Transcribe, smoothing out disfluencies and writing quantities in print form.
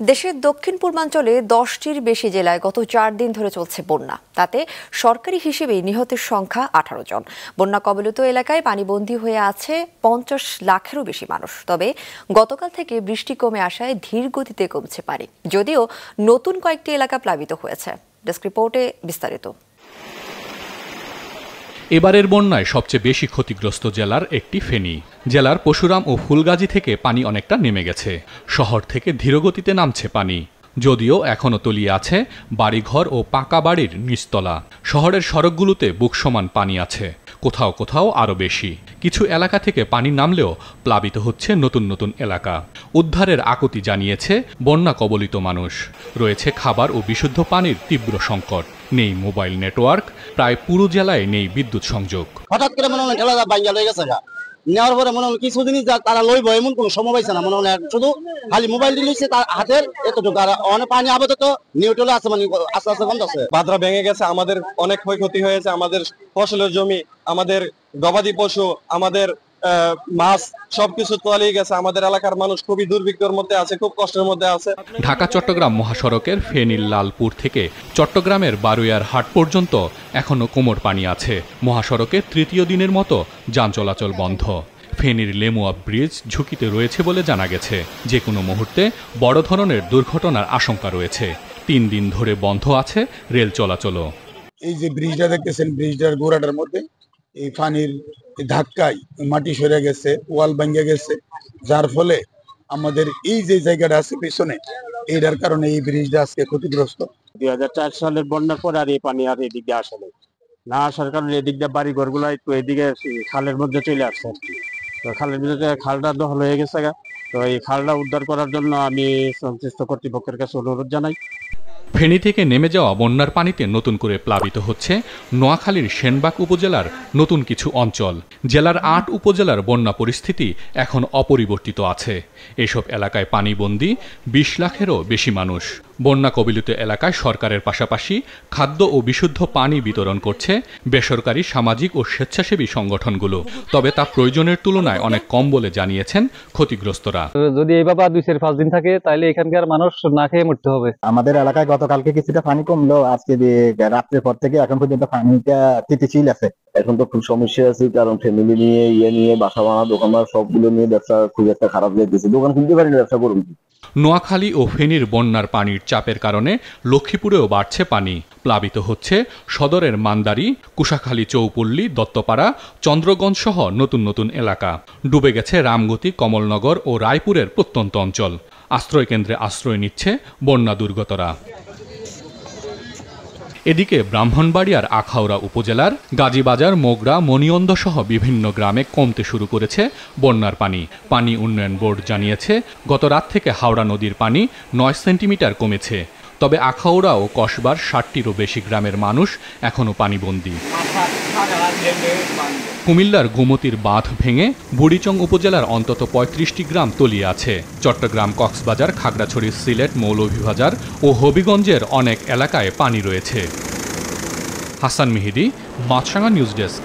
দেশের দক্ষিণ পূর্বাঞ্চলে 10টির বেশি জেলায় গত 4 দিন ধরে চলছে বন্যা। তাতে সরকারি হিসেবে নিহতের সংখ্যা 18 জন। বন্যা কবলিত এলাকায় পানিবন্দী হয়ে আছে 50 লাখেরও বেশি মানুষ। তবে গতকাল থেকে বৃষ্টি কমে আসায় ধীর গতিতে কমছে পানি, যদিও নতুন কয়েকটি এলাকা প্লাবিত হয়েছে। ডেস্ক রিপোর্টে বিস্তারিত। এবারের বন্যায় সবচেয়ে বেশি ক্ষতিগ্রস্ত জেলার একটি ফেনী। জেলার পশুরাম ও ফুলগাজী থেকে পানি অনেকটা নেমে গেছে। শহর থেকে ধীরগতিতে নামছে পানি, যদিও এখনও তলিয়ে আছে বাড়িঘর ও পাকা বাড়ির নিচতলা। শহরের সড়কগুলোতে বুক সমান পানি আছে, কোথাও কোথাও আরও বেশি। কিছু এলাকা থেকে পানি নামলেও প্লাবিত হচ্ছে নতুন নতুন এলাকা। উদ্ধারের আকুতি জানিয়েছে বন্যা কবলিত মানুষ। রয়েছে খাবার ও বিশুদ্ধ পানির তীব্র সংকট। নেই মোবাইল নেটওয়ার্ক, প্রায় পুরো জেলায় নেই বিদ্যুৎ সংযোগ। হঠাৎ করে মনে হয় ঠেলা বাইঙ্গা লেগে গেছে, নেওয়ার পরে মনে হয় কিছুদিনই তারা লইব এমন কোনো সময় পাইছে না। মনে হয় শুধু খালি মোবাইল দিয়েছে তার হাতের এতটুকু, আর অনেক পানি আপাতত নিউট্রালে আছে, মানে আস্তে আস্তে কমতেছে। বাঁধরা ভেঙে গেছে, আমাদের অনেক ক্ষয়ক্ষতি হয়েছে। আমাদের ফসলের জমি, আমাদের গবাদি পশু, আমাদের মাছ সবকিছু তলিয়ে গেছে। আমাদের এলাকার মানুষ খুবই দুর্ভিক্ষের মধ্যে আছে, খুব কষ্টের মধ্যে আছে। ঢাকা চট্টগ্রাম মহাসড়কের ফেনীর লালপুর থেকে চট্টগ্রামের বারুইয়ার হাট পর্যন্ত এখনো কোমর পানি আছে। মহাসড়কে তৃতীয় দিনের মতো যান চলাচল বন্ধ। ফেনীর লেমুয়া ব্রিজ ঝুঁকিতে রয়েছে বলে জানা গেছে। যে কোনো মুহূর্তে বড় ধরনের দুর্ঘটনার আশঙ্কা রয়েছে। 3 দিন ধরে বন্ধ আছে রেল চলাচলও। এই যে ব্রিজটা দেখতেছেন, ব্রিজটার গোড়াটার মধ্যে এই পানির ধাক্কায় মাটি সরে গেছে, ওয়াল ভেঙে গেছে, যার ফলে আমাদের এই যে জায়গাটা আছে পিছনে, এইটার কারণে এই ব্রিজটা আজকে ক্ষতিগ্রস্ত। 2004 সালের বন্যার পর আর এই পানি আর এদিক দিয়ে আসে না আসার কারণে এদিক দিয়ে বাড়ি ঘরগুলো একটু এদিকে খালের মধ্যে চলে আসছে আর কি। তো খালের মধ্যে খালটা দখল হয়ে গেছে। তো এই খালটা উদ্ধার করার জন্য আমি সংশ্লিষ্ট কর্তৃপক্ষের কাছে অনুরোধ জানাই। ফেনী থেকে নেমে যাওয়া বন্যার পানিতে নতুন করে প্লাবিত হচ্ছে নোয়াখালীর সেনবাগ উপজেলার নতুন কিছু অঞ্চল। জেলার 8 উপজেলার বন্যা পরিস্থিতি এখন অপরিবর্তিত আছে। এসব এলাকায় পানিবন্দী 20 লাখেরও বেশি মানুষ। বন্যা কবলিত এলাকায় সরকারের পাশাপাশি খাদ্য ও বিশুদ্ধ পানি বিতরণ করছে বেসরকারি, সামাজিক ও স্বেচ্ছাসেবী সংগঠনগুলো। তবে তা প্রয়োজনের তুলনায় অনেক কম বলে জানিয়েছেন ক্ষতিগ্রস্তরা। যদি এইভাবে 2-5 দিন থাকে তাহলে এখানকার মানুষ না খেয়ে মরতে হবে। আমাদের এলাকায় গতকালকে কিছুটা পানি কমলো, আজকে রাত্রের পর থেকে এখন পর্যন্ত পানিটা স্থিতিশীল আছে। এখন তো খুব সমস্যা আছে, কারণ ফ্যামিলি নিয়ে বাসা বানা, দোকান সবগুলো নিয়ে ব্যবসা খুব একটা খারাপ যাইতেছে। দোকান খুলতে পারিনি, ব্যবসা করুন। নোয়াখালী ও ফেনীর বন্যার পানির চাপের কারণে লক্ষ্মীপুরেও বাড়ছে পানি। প্লাবিত হচ্ছে সদরের মান্দারি, কুশাখালী, চৌপল্লী, দত্তপাড়া, চন্দ্রগঞ্জ সহ নতুন নতুন এলাকা। ডুবে গেছে রামগতি, কমলনগর ও রায়পুরের প্রত্যন্ত অঞ্চল। আশ্রয়কেন্দ্রে আশ্রয় নিচ্ছে বন্যা দুর্গতরা। এদিকে ব্রাহ্মণবাড়িয়ার আখাউড়া উপজেলার গাজীবাজার, মোগরা, মণিয়ন্দ সহ বিভিন্ন গ্রামে কমতে শুরু করেছে বন্যার পানি। পানি উন্নয়ন বোর্ড জানিয়েছে গত রাত থেকে হাওড়া নদীর পানি 9 সেন্টিমিটার কমেছে। তবে আখাউড়া ও কসবার 60টিরও বেশি গ্রামের মানুষ এখনও পানিবন্দী। কুমিল্লার গোমতীর বাঁধ ভেঙে বুড়িচং উপজেলার অন্তত 35টি গ্রাম তলিয়ে আছে। চট্টগ্রাম, কক্সবাজার, খাগড়াছড়ি, সিলেট, মৌলভীবাজার ও হবিগঞ্জের অনেক এলাকায় পানি রয়েছে। হাসান মেহেদী, মাছরাঙা নিউজ ডেস্ক।